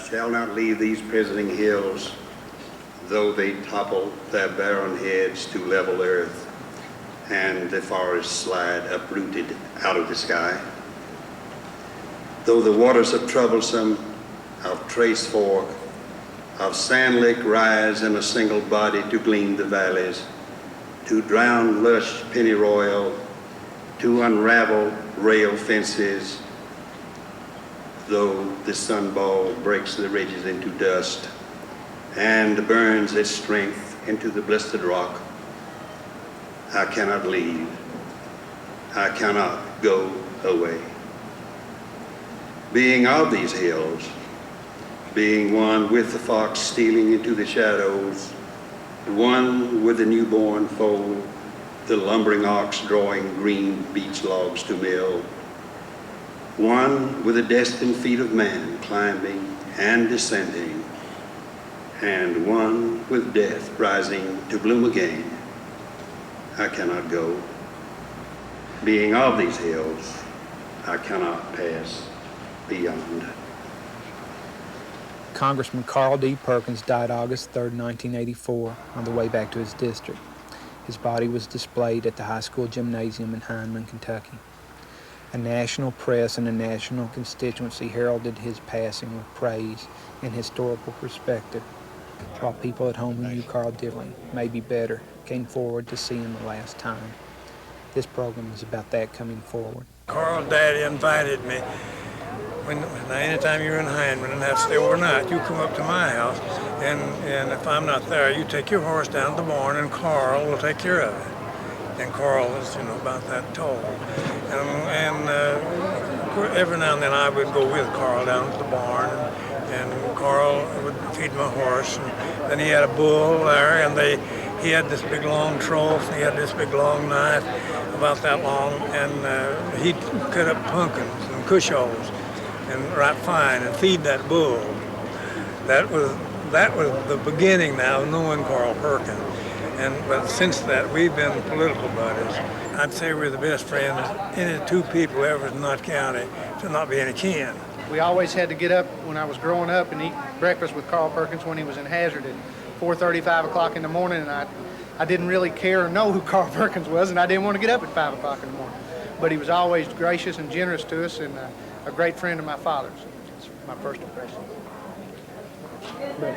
shall not leave these visiting hills, though they topple their barren heads to level earth, and the forests slide uprooted out of the sky. Though the waters of Troublesome, of Trace Fork, of Sand Lick rise in a single body to glean the valleys, to drown lush pennyroyal, to unravel rail fences, though the sunball breaks the ridges into dust and burns its strength into the blistered rock, I cannot leave. I cannot go away. Being of these hills, being one with the fox stealing into the shadows, one with the newborn foal, the lumbering ox drawing green beech logs to mill, one with the destined feet of man climbing and descending, and one with death rising to bloom again, I cannot go. Being of these hills, I cannot pass beyond. Congressman Carl D. Perkins died August 3, 1984, on the way back to his district. His body was displayed at the high school gymnasium in Hindman, Kentucky. A national press and a national constituency heralded his passing with praise and historical perspective, while people at home who knew Carl dearly, maybe better, came forward to see him the last time. This program is about that coming forward. Carl Daddy invited me. Anytime you're in Hindman and have to stay overnight, you come up to my house, and if I'm not there, you take your horse down to the barn, and Carl will take care of it. And Carl is, about that tall. And every now and then I would go with Carl down to the barn, and Carl would feed my horse. And then he had a bull there, and he had this big long trough, and he had this big long knife, about that long, and he'd cut up pumpkins and cushaws and right fine and feed that bull. That was the beginning now of knowing Carl Perkins. But since that, we've been political buddies. I'd say we're the best friends any two people ever in Knott County to not be any kin. We always had to get up when I was growing up and eat breakfast with Carl Perkins when he was in Hazard at 4:30, 5 o'clock in the morning, and I didn't really care or know who Carl Perkins was, and I didn't want to get up at 5 o'clock in the morning. But he was always gracious and generous to us, and a great friend of my father's. It's my first impression. But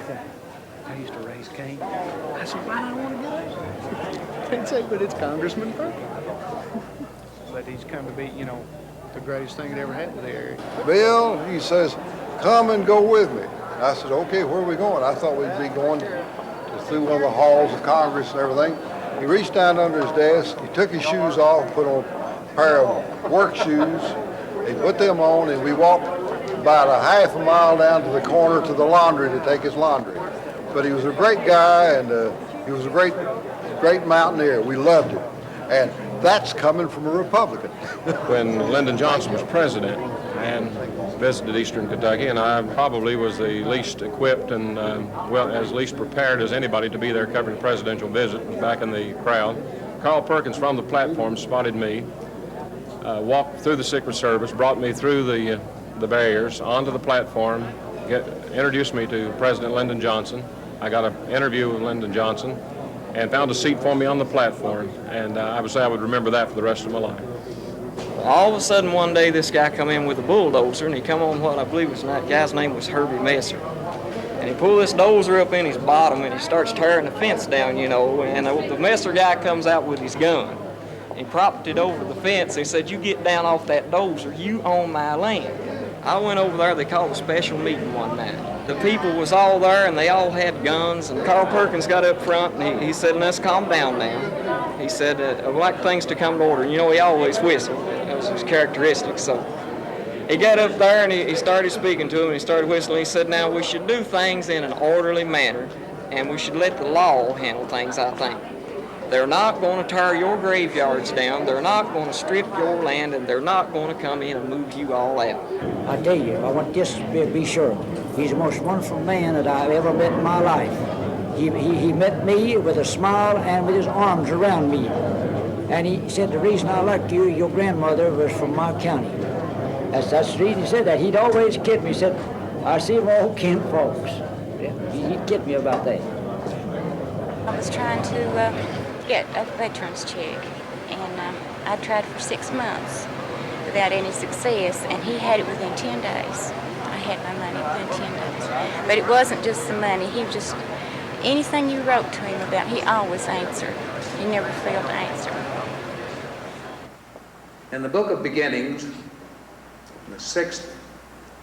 I used to raise Cain. I said, why do I want to get up? They'd say, but it's Congressman Perkins. But he's come to be, the greatest thing that ever happened to the area. Bill, he says, come and go with me. I said, okay, where are we going? I thought we'd be going through one of the halls of Congress and everything. He reached down under his desk, he took his shoes off, put on a pair of work shoes, he put them on, and we walked about a half a mile down to the corner to the laundry to take his laundry. But he was a great guy, and he was a great mountaineer. We loved him. And that's coming from a Republican. When Lyndon Johnson was president and visited Eastern Kentucky, and I probably was the least equipped and, as least prepared as anybody to be there covering a presidential visit, was back in the crowd. Carl Perkins from the platform spotted me, walked through the Secret Service, brought me through the barriers onto the platform, introduced me to President Lyndon Johnson. I got an interview with Lyndon Johnson and found a seat for me on the platform, and I would say I would remember that for the rest of my life. All of a sudden one day this guy come in with a bulldozer, and he come on what I believe was, that guy's name was Herbie Messer. And he pulled this dozer up in his bottom, and he starts tearing the fence down, and the Messer guy comes out with his gun. He propped it over the fence. He said, you get down off that dozer, you own my land. I went over there, they called a special meeting one night. The people was all there, and they all had guns, and Carl Perkins got up front, and he said, let's calm down now. He said, I'd like things to come to order. He always whistled. That was his characteristic. So he got up there, and he started speaking to him, and he started whistling. He said, now, we should do things in an orderly manner, and we should let the law handle things, I think. They're not going to tear your graveyards down, they're not going to strip your land, and they're not going to come in and move you all out. I tell you, I want this to be sure. He's the most wonderful man that I've ever met in my life. He met me with a smile and with his arms around me. And he said, the reason I liked you, your grandmother was from my county. That's the reason he said that. He'd always kid me. He said, I see them all Kent folks. He'd get me about that. I was trying to get a veterans check, and I tried for 6 months without any success, and he had it within 10 days. I had my money within 10 days. But it wasn't just the money. He just, anything you wrote to him about, he always answered. He never failed to answer. In the book of beginnings, the 6th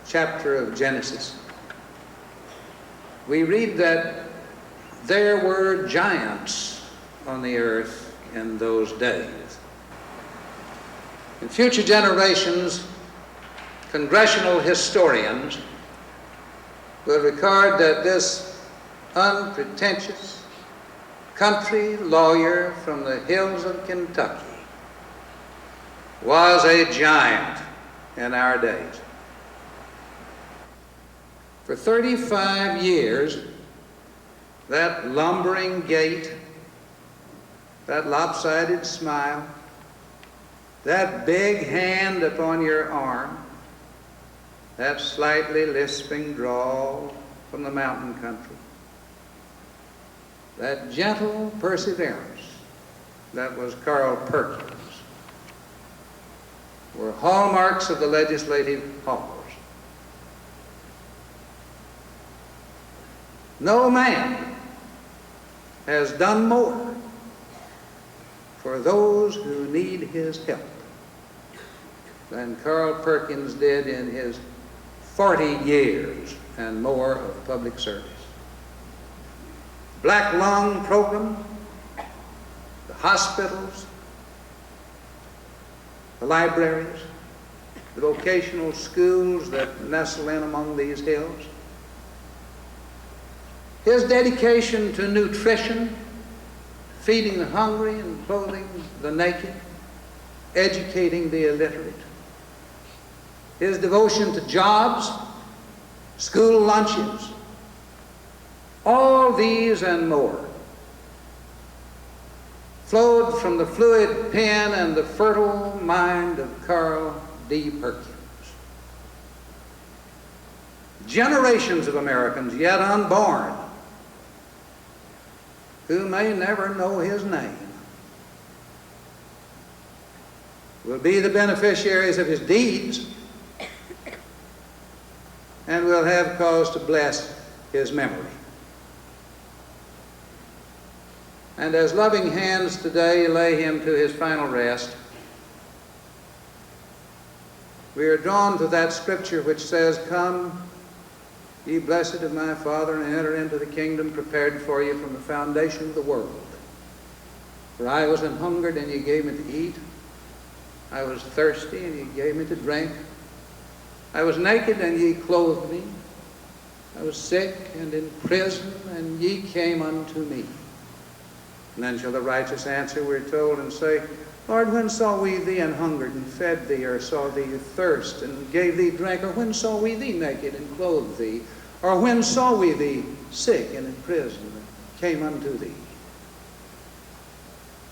chapter of Genesis, we read that there were giants on the earth in those days. In future generations, congressional historians will record that this unpretentious country lawyer from the hills of Kentucky was a giant in our days. For 35 years, that lumbering gait, that lopsided smile, that big hand upon your arm, that slightly lisping drawl from the mountain country, that gentle perseverance that was Carl Perkins, were hallmarks of the legislative halls. No man has done more for those who need his help than Carl Perkins did in his 40 years and more of public service. Black Lung Program, the hospitals, the libraries, the vocational schools that nestle in among these hills. His dedication to nutrition, feeding the hungry and clothing the naked, educating the illiterate. His devotion to jobs, school lunches, all these and more flowed from the fluid pen and the fertile mind of Carl D. Perkins. Generations of Americans yet unborn who may never know his name will be the beneficiaries of his deeds and will have cause to bless his memory. And as loving hands today lay him to his final rest, we are drawn to that scripture which says, "Come, ye blessed of my Father, and enter into the kingdom prepared for you from the foundation of the world. For I was an hungered, and ye gave me to eat. I was thirsty, and ye gave me to drink. I was naked, and ye clothed me. I was sick and in prison, and ye came unto me." And then shall the righteous answer, we're told, and say, "Lord, when saw we thee an hungered and fed thee, or saw thee thirst and gave thee drink? Or when saw we thee naked and clothed thee? Or when saw we thee sick and in prison and came unto thee?"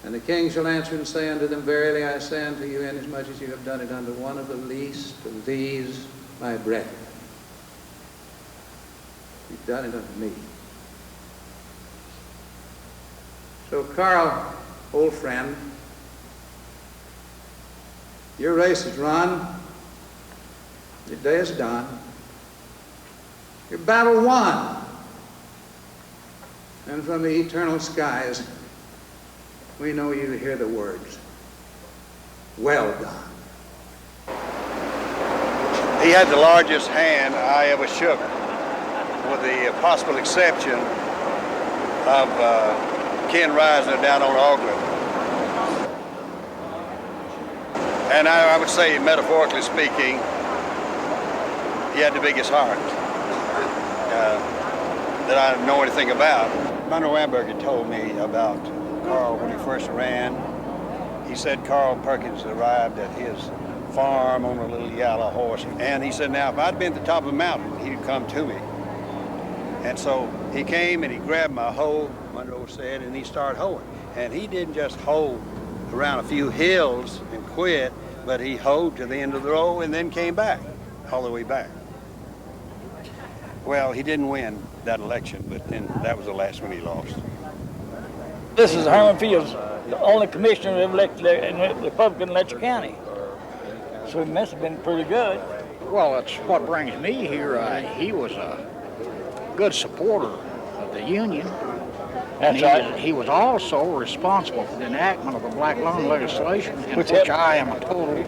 And the king shall answer and say unto them, "Verily I say unto you, inasmuch as you have done it unto one of the least of these my brethren, you've done it unto me." So Carl, old friend, your race is run, your day is done, your battle won, and from the eternal skies we know you hear the words, "Well done." He had the largest hand I ever shook, with the possible exception of Ken Risner down on Ogden. And I would say, metaphorically speaking, he had the biggest heart that I know anything about. Monroe Amberger told me about Carl when he first ran. He said Carl Perkins arrived at his farm on a little yellow horse. And he said, now, if I'd been at the top of the mountain, he'd come to me. And so he came and he grabbed my hoe, Monroe said, and he started hoeing. And he didn't just hoe around a few hills and quit, but he hoed to the end of the row and then came back, all the way back. Well, he didn't win that election, but then that was the last one he lost. This is Herman Fields, the only commissioner ever elected in Republican in Letcher County. So he must have been pretty good. Well, that's what brings me here. He was a good supporter of the Union. That's right. He was also responsible for the enactment of the black lung legislation, in which I am totally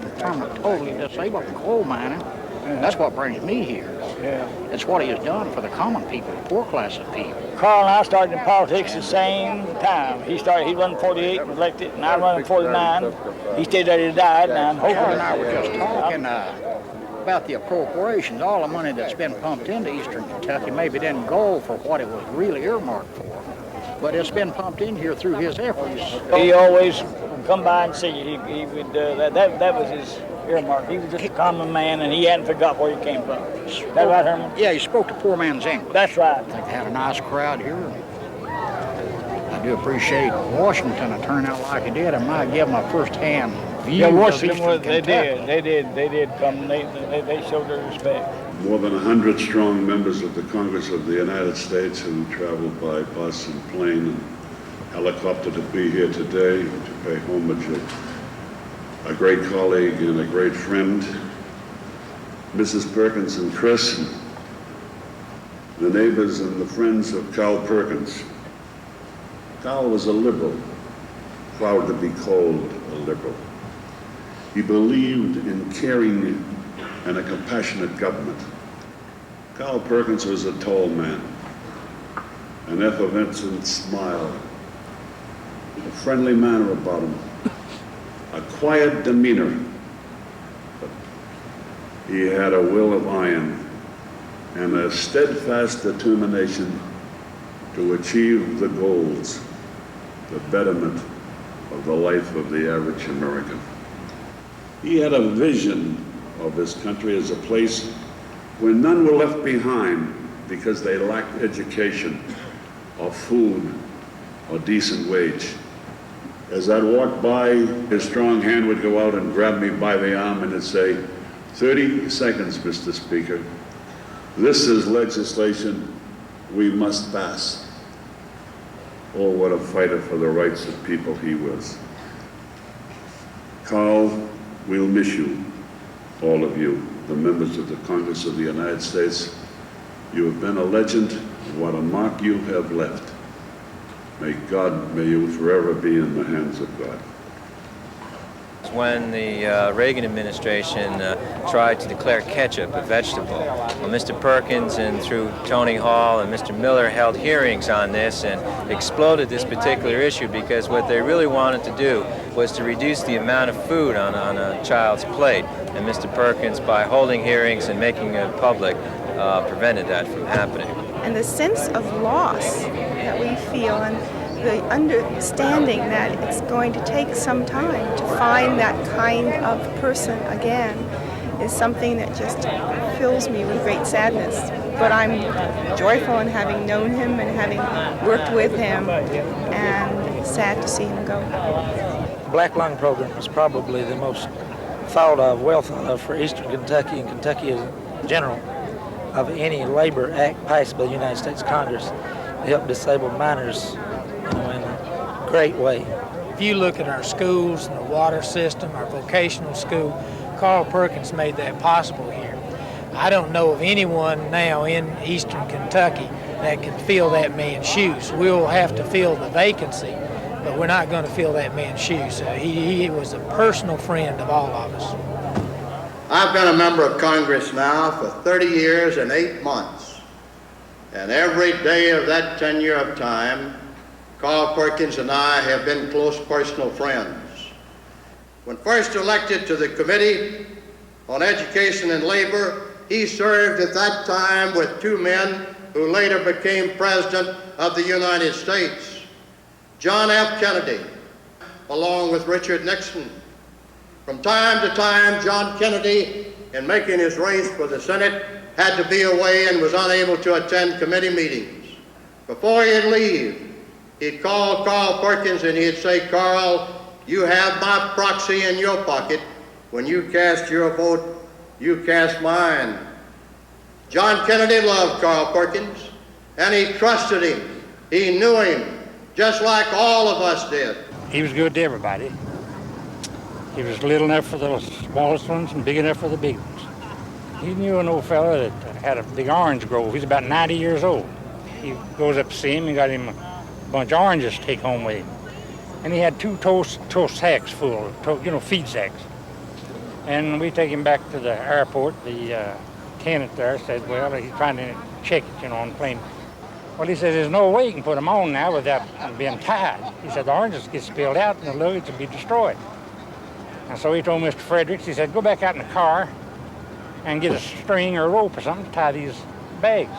disabled from coal mining. That's what brings me here. Yeah. It's what he has done for the common people, the poor class of people. Carl and I started in politics the same time. He run in 48 and was elected, and I run in 49. He stayed there till he died, and I'm hoping. Carl and I were just talking about the appropriations, all the money that's been pumped into Eastern Kentucky maybe didn't go for what it was really earmarked for, but it's been pumped in here through his efforts. He always would come by and see you. He would, that was his earmark. He was just a common man, and he hadn't forgot where he came from. Is that right, Herman? Yeah, he spoke to poor man's English. That's right. I think they had a nice crowd here. I do appreciate Washington to turn out like it did. I might give them a first-hand view. Yeah, Washington of Eastern Kentucky. They did come. They showed their respect. More than 100 strong members of the Congress of the United States who traveled by bus and plane and helicopter to be here today to pay homage to a great colleague and a great friend, Mrs. Perkins and Chris, and the neighbors and the friends of Carl Perkins. Carl was a liberal, proud to be called a liberal. He believed in caring and a compassionate government. Carl Perkins was a tall man, an effervescent smile, a friendly manner about him, a quiet demeanor, but he had a will of iron and a steadfast determination to achieve the goals, the betterment of the life of the average American. He had a vision of his country as a place where none were left behind because they lacked education or food or decent wage. As I'd walk by, his strong hand would go out and grab me by the arm and it'd say, 30 seconds, Mr. Speaker. This is legislation we must pass. Oh, what a fighter for the rights of people he was. Carl, we'll miss you, all of you, the members of the Congress of the United States. You have been a legend. What a mark you have left. May you forever be in the hands of God. When the Reagan administration tried to declare ketchup a vegetable, well, Mr. Perkins and through Tony Hall and Mr. Miller held hearings on this and exploded this particular issue because what they really wanted to do was to reduce the amount of food on a child's plate. And Mr. Perkins, by holding hearings and making it public, prevented that from happening. And the sense of loss that we feel and the understanding that it's going to take some time to find that kind of person again is something that just fills me with great sadness. But I'm joyful in having known him and having worked with him, and sad to see him go. The Black Lung Program was probably the most well thought of for Eastern Kentucky and Kentucky in general of any labor act passed by the United States Congress to help disabled miners in a great way. If you look at our schools and the water system, our vocational school, Carl Perkins made that possible here. I don't know of anyone now in Eastern Kentucky that can fill that man's shoes. We'll have to fill the vacancy, but we're not going to fill that man's shoes. He was a personal friend of all of us. I've been a member of Congress now for 30 years and 8 months. And every day of that tenure of time, Carl Perkins and I have been close personal friends. When first elected to the Committee on Education and Labor, he served at that time with 2 men who later became President of the United States, John F. Kennedy, along with Richard Nixon. From time to time, John Kennedy, in making his race for the Senate, had to be away and was unable to attend committee meetings. Before he'd leave, he'd call Carl Perkins and he'd say, "Carl, you have my proxy in your pocket. When you cast your vote, you cast mine." John Kennedy loved Carl Perkins, and he trusted him. He knew him, just like all of us did. He was good to everybody. He was little enough for the smallest ones and big enough for the big ones. He knew an old fella that had a big orange grove. He's about 90 years old. He goes up to see him and got him a bunch of oranges to take home with him. And he had 2 toast sacks full, feed sacks. And we take him back to the airport. The tenant there said, well, he's trying to check it, on the plane. Well, he says, there's no way you can put them on now without being tied. He said, the oranges get spilled out and the luggage will be destroyed. And so he told Mr. Fredericks, he said, go back out in the car and get a string or a rope or something to tie these bags.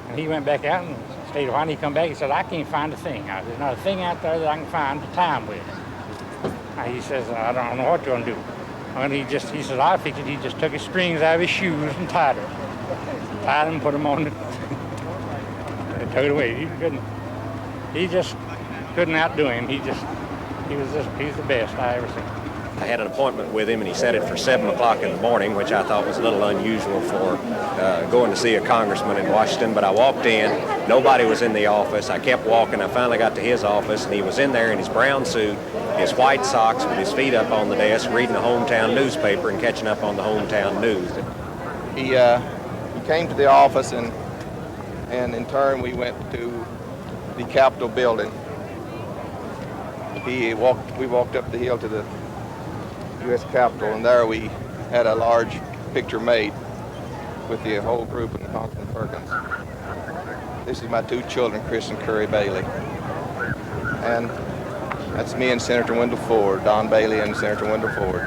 And he went back out and stayed a while, and he come back, he said, I can't find a thing. There's not a thing out there that I can find to tie them with. And he says, I don't know what you're gonna do. And he says, I figured he just took his strings out of his shoes and tied them. Tied them, put them on and took it away. He just couldn't outdo him. He's the best I ever seen. I had an appointment with him, and he set it for 7 o'clock in the morning, which I thought was a little unusual for going to see a congressman in Washington. But I walked in. Nobody was in the office. I kept walking. I finally got to his office, and he was in there in his brown suit, his white socks, with his feet up on the desk, reading a hometown newspaper and catching up on the hometown news. He came to the office, and in turn we went to the Capitol building. We walked up the hill to the U.S. Capitol, and there we had a large picture made with the whole group and Congressman Perkins. This is my 2 children, Chris and Curry Bailey. And that's me and Senator Wendell Ford, Don Bailey and Senator Wendell Ford.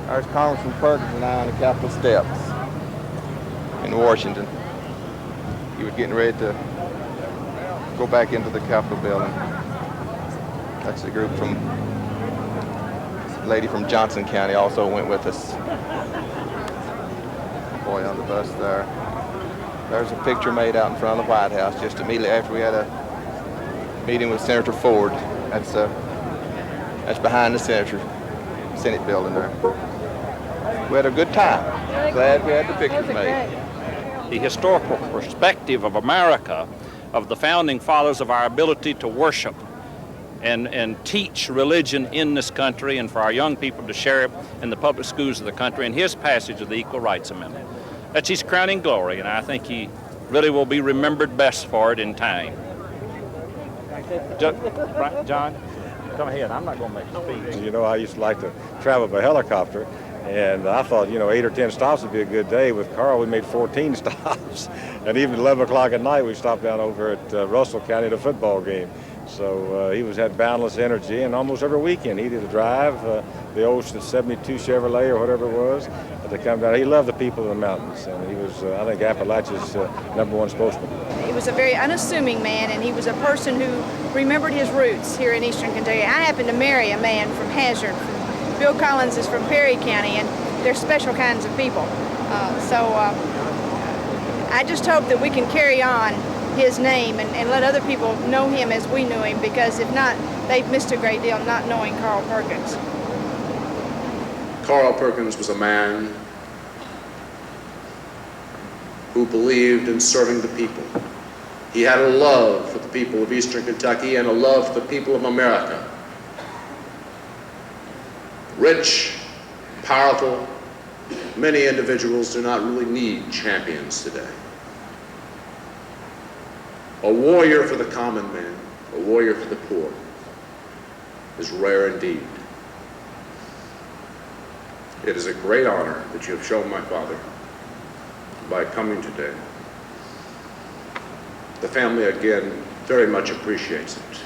There's Congressman Perkins and I on the Capitol steps in Washington. He was getting ready to go back into the Capitol building. That's the group from lady from Johnson County also went with us. Boy on the bus there. There's a picture made out in front of the White House just immediately after we had a meeting with Senator Ford. That's behind the Senate building there. We had a good time. Glad we had the pictures made. The historical perspective of America, of the founding fathers, of our ability to worship and teach religion in this country, and for our young people to share it in the public schools of the country, and his passage of the Equal Rights Amendment. That's his crowning glory, and I think he really will be remembered best for it in time. John, come ahead. I'm not going to make a speech. I used to like to travel by helicopter, and I thought, 8 or 10 stops would be a good day. With Carl, we made 14 stops, and even 11 o'clock at night, we stopped down over at Russell County at a football game. So he had boundless energy, and almost every weekend he did a drive, the old 72 Chevrolet or whatever it was, to come down. He loved the people of the mountains, and he was, I think, Appalachia's #1 spokesman. He was a very unassuming man, and he was a person who remembered his roots here in Eastern Kentucky. I happened to marry a man from Hazard. Bill Collins is from Perry County, and they're special kinds of people. I just hope that we can carry on his name and let other people know him as we knew him, because if not, they've missed a great deal not knowing Carl Perkins. Carl Perkins was a man who believed in serving the people. He had a love for the people of Eastern Kentucky and a love for the people of America. Rich, powerful, many individuals do not really need champions today. A warrior for the common man, a warrior for the poor, is rare indeed. It is a great honor that you have shown my father by coming today. The family, again, very much appreciates it.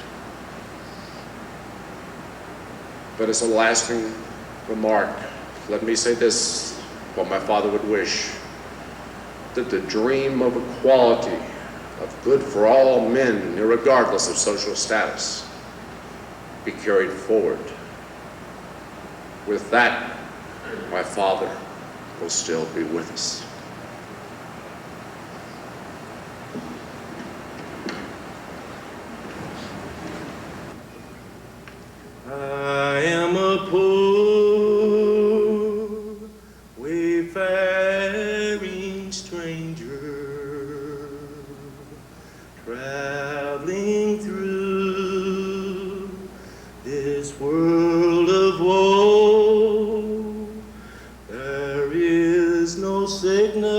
But as a lasting remark, let me say this, what my father would wish, that the dream of equality, of good for all men, irregardless of social status, be carried forward. With that, my father will still be with us. I am a poor wayfaring this world of woe, there is no sickness,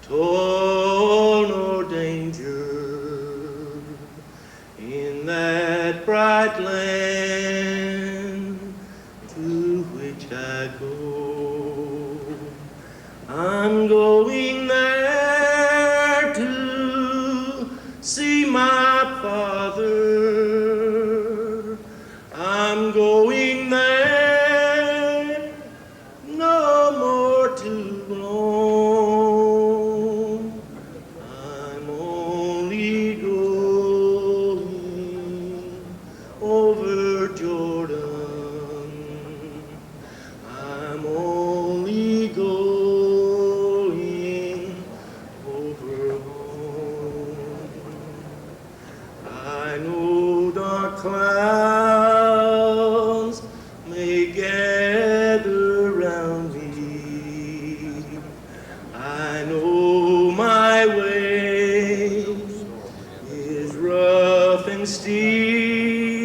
toil, nor danger in that bright land to which I go. I'm going there to see my Father. I'm going there no more to roam. I'm only going over Jordan. I'm only going over home. I know dark clouds may gather round me. I know my way is rough and steep,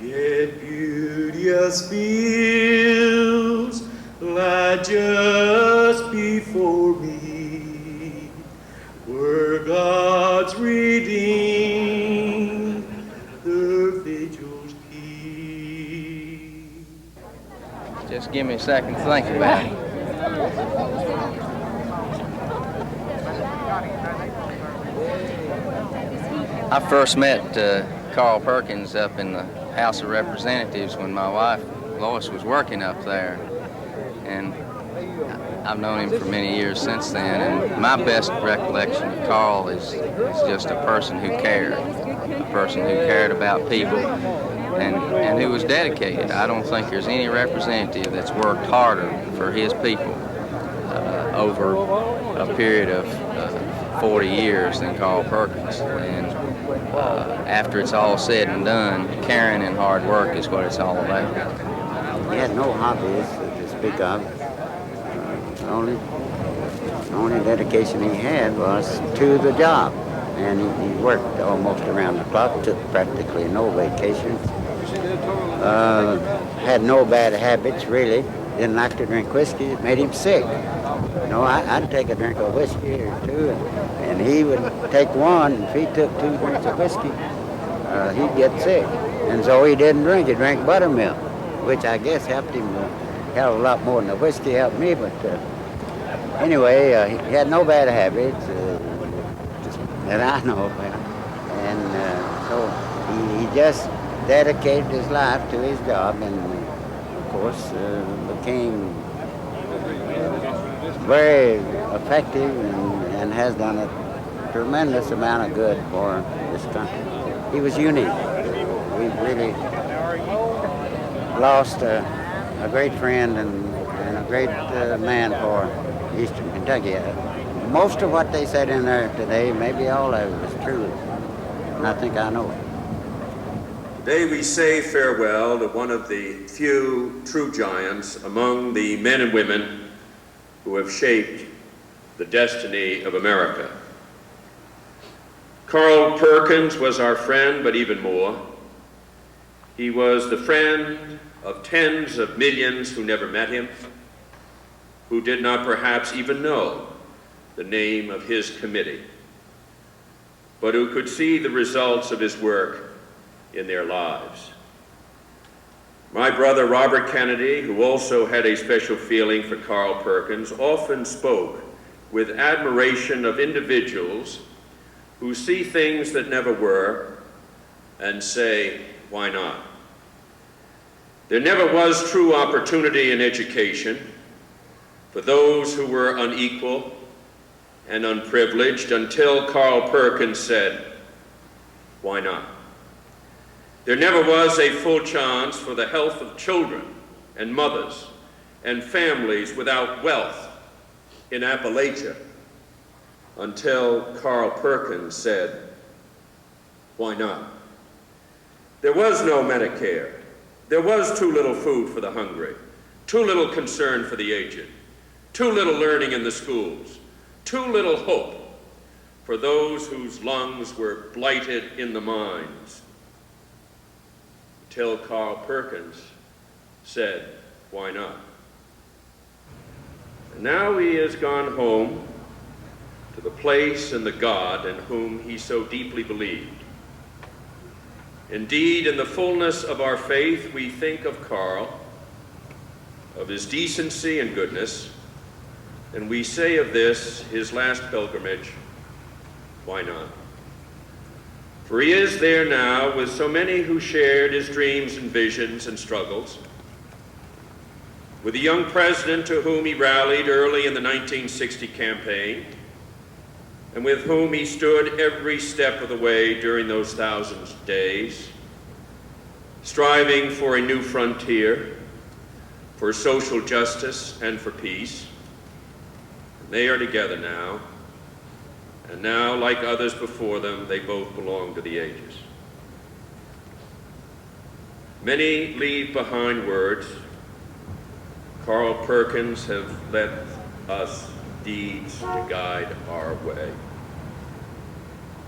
yet beauteous fields lie just before me, where God's redeemed their vigils keep. Just give me a second to think about it. I first met Carl Perkins up in the House of Representatives when my wife Lois was working up there, and I've known him for many years since then, and my best recollection of Carl is just a person who cared about people and who was dedicated. I don't think there's any representative that's worked harder for his people over a period of 40 years than Carl Perkins. And after it's all said and done, caring and hard work is what it's all about. He had no hobbies to speak of. The only dedication he had was to the job. And he worked almost around the clock, took practically no vacations. Had no bad habits, really. Didn't like to drink whiskey. It made him sick. I'd take a drink of whiskey or two, and he would take one. If he took 2 drinks of whiskey, he'd get sick. And so he didn't drink. He drank buttermilk, which I guess helped him a hell of a lot more than the whiskey helped me. But anyway, he had no bad habits that I know about. And so he just dedicated his life to his job, and of course became very effective and has done a tremendous amount of good for this country. He was unique. We really lost a great friend and a great man for Eastern Kentucky. Most of what they said in there today, maybe all of it was true, and I think I know it. Today we say farewell to one of the few true giants among the men and women who have shaped the destiny of America. Carl Perkins was our friend, but even more. He was the friend of tens of millions who never met him, who did not perhaps even know the name of his committee, but who could see the results of his work in their lives. My brother Robert Kennedy, who also had a special feeling for Carl Perkins, often spoke with admiration of individuals who see things that never were and say, why not? There never was true opportunity in education for those who were unequal and unprivileged until Carl Perkins said, why not? There never was a full chance for the health of children and mothers and families without wealth in Appalachia until Carl Perkins said, why not? There was no Medicare. There was too little food for the hungry, too little concern for the aged, too little learning in the schools, too little hope for those whose lungs were blighted in the mines. till Carl Perkins said, "Why not?" And now he has gone home to the place and the God in whom he so deeply believed. Indeed, in the fullness of our faith, we think of Carl, of his decency and goodness, and we say of this, his last pilgrimage, "Why not?" For he is there now with so many who shared his dreams and visions and struggles, with the young president to whom he rallied early in the 1960 campaign, and with whom he stood every step of the way during those 1,000 days, striving for a new frontier, for social justice and for peace. And they are together now, and now, like others before them, they both belong to the ages. Many leave behind words. Carl Perkins have left us deeds to guide our way.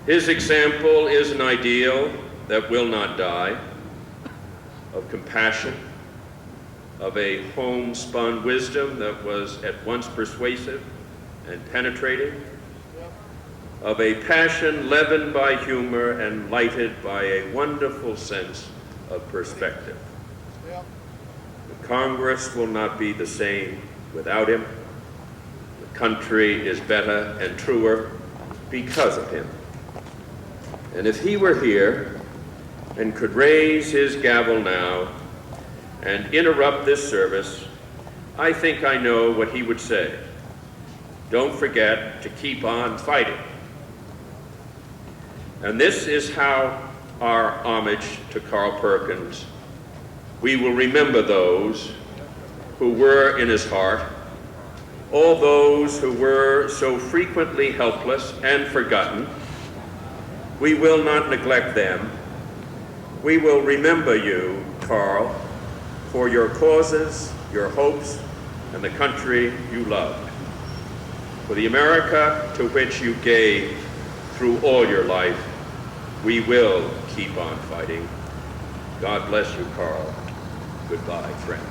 His example is an ideal that will not die, of compassion, of a homespun wisdom that was at once persuasive and penetrating, of a passion leavened by humor and lighted by a wonderful sense of perspective. The Congress will not be the same without him. The country is better and truer because of him. And if he were here and could raise his gavel now and interrupt this service, I think I know what he would say. Don't forget to keep on fighting. And this is how our homage to Carl Perkins. We will remember those who were in his heart, all those who were so frequently helpless and forgotten. We will not neglect them. We will remember you, Carl, for your causes, your hopes, and the country you loved, for the America to which you gave through all your life. We will keep on fighting. God bless you, Carl. Goodbye, friend.